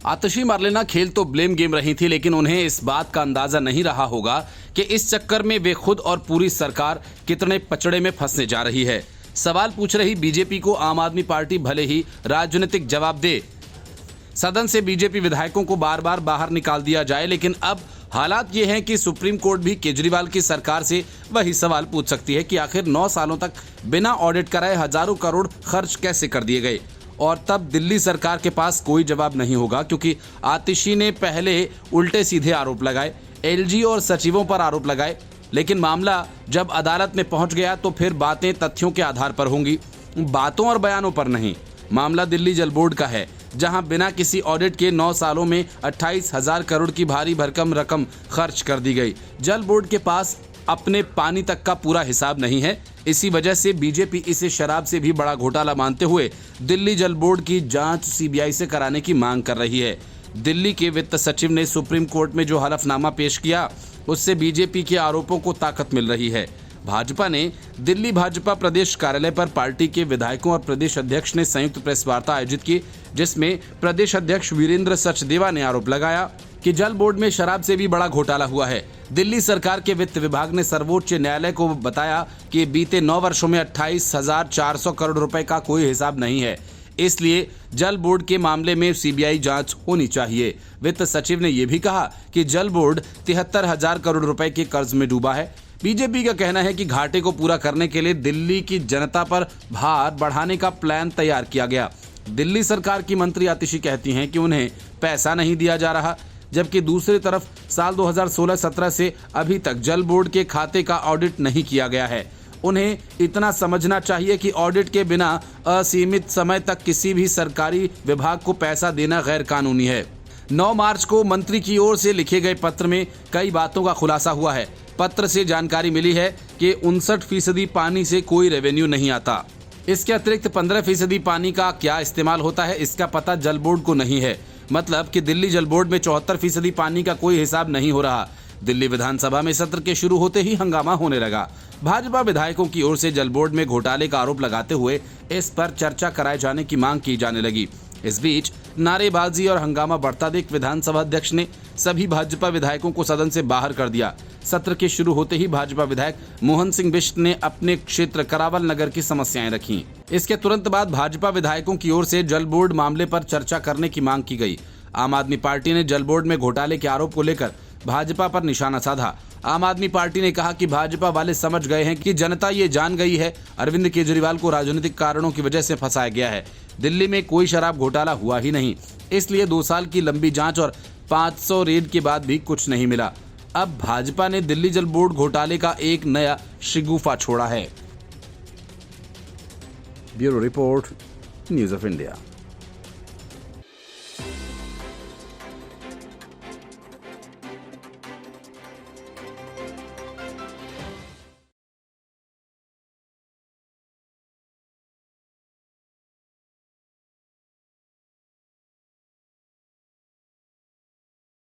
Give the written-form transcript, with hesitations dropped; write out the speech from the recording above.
आतिशी Marlena खेल तो blame game रही थी, लेकिन उन्हें इस बात का अंदाजा नहीं रहा होगा कि इस चक्कर में वे खुद और पूरी सरकार कितने पचड़े में फंसने जा रही है। सवाल पूछ रही बीजेपी को आम आदमी पार्टी भले ही राजनीतिक जवाब दे, सदन से बीजेपी विधायकों को बार बार बाहर निकाल दिया जाए, लेकिन अब हालात ये हैं कि सुप्रीम कोर्ट भी केजरीवाल की सरकार से वही सवाल पूछ सकती है कि आखिर 9 सालों तक बिना ऑडिट कराए हजारों करोड़ खर्च कैसे कर दिए गए। और तब दिल्ली सरकार के पास कोई जवाब नहीं होगा, क्योंकि आतिशी ने पहले उल्टे सीधे आरोप लगाए, एलजी और सचिवों पर आरोप लगाए, लेकिन मामला जब अदालत में पहुंच गया तो फिर बातें तथ्यों के आधार पर होंगी, बातों और बयानों पर नहीं। मामला दिल्ली जल बोर्ड का है, जहां बिना किसी ऑडिट के 9 सालों में 28,000 करोड़ की भारी भरकम रकम खर्च कर दी गई। जल बोर्ड के पास अपने पानी तक का पूरा हिसाब नहीं है। इसी वजह से बीजेपी इसे शराब से भी बड़ा घोटाला मानते हुए दिल्ली जल बोर्ड की जांच सीबीआई से कराने की मांग कर रही है। दिल्ली के वित्त सचिव ने सुप्रीम कोर्ट में जो हलफनामा पेश किया, उससे बीजेपी के आरोपों को ताकत मिल रही है। भाजपा ने दिल्ली भाजपा प्रदेश कार्यालय पर पार्टी के विधायकों और प्रदेश अध्यक्ष ने संयुक्त प्रेस वार्ता आयोजित की, जिसमें प्रदेश अध्यक्ष वीरेंद्र सचदेवा ने आरोप लगाया कि जल बोर्ड में शराब से भी बड़ा घोटाला हुआ है। दिल्ली सरकार के वित्त विभाग ने सर्वोच्च न्यायालय को बताया कि बीते 9 वर्षों में 28,400 करोड़ रुपए का कोई हिसाब नहीं है, इसलिए जल बोर्ड के मामले में सीबीआई जांच होनी चाहिए। वित्त सचिव ने यह भी कहा कि जल बोर्ड 73,000 करोड़ रुपए के कर्ज में डूबा है। बीजेपी का कहना है कि घाटे को पूरा करने के लिए दिल्ली की जनता पर भार बढ़ाने का प्लान तैयार किया गया। दिल्ली सरकार की मंत्री आतिशी कहती हैं कि उन्हें पैसा नहीं दिया जा रहा, जबकि दूसरी तरफ साल 2016-17 से अभी तक जल बोर्ड के खाते का ऑडिट नहीं किया गया है। उन्हें इतना समझना चाहिए कि ऑडिट के बिना असीमित समय तक किसी भी सरकारी विभाग को पैसा देना गैर कानूनी है। 9 मार्च को मंत्री की ओर से लिखे गए पत्र में कई बातों का खुलासा हुआ है। पत्र से जानकारी मिली है कि 59% पानी से कोई रेवेन्यू नहीं आता। इसके अतिरिक्त 15% पानी का क्या इस्तेमाल होता है, इसका पता जल बोर्ड को नहीं है। मतलब कि दिल्ली जल बोर्ड में 74% पानी का कोई हिसाब नहीं हो रहा। दिल्ली विधानसभा में सत्र के शुरू होते ही हंगामा होने लगा। भाजपा विधायकों की ओर से जल बोर्ड में घोटाले का आरोप लगाते हुए इस पर चर्चा कराए जाने की मांग की जाने लगी। इस बीच नारेबाजी और हंगामा बढ़ता देख विधानसभा अध्यक्ष ने सभी भाजपा विधायकों को सदन से बाहर कर दिया। सत्र के शुरू होते ही भाजपा विधायक मोहन सिंह बिष्ट ने अपने क्षेत्र करावल नगर की समस्याएं रखी। इसके तुरंत बाद भाजपा विधायकों की ओर से जल बोर्ड मामले पर चर्चा करने की मांग की गई। आम आदमी पार्टी ने जल बोर्ड में घोटाले के आरोप को लेकर भाजपा पर निशाना साधा। आम आदमी पार्टी ने कहा कि भाजपा वाले समझ गए हैं कि जनता ये जान गई है अरविंद केजरीवाल को राजनीतिक कारणों की वजह से फंसाया गया है। दिल्ली में कोई शराब घोटाला हुआ ही नहीं, इसलिए 2 साल की लंबी जांच और 500 रेड के बाद भी कुछ नहीं मिला। अब भाजपा ने दिल्ली जल बोर्ड घोटाले का एक नया शिगुफा छोड़ा है। Bureau report, news of India.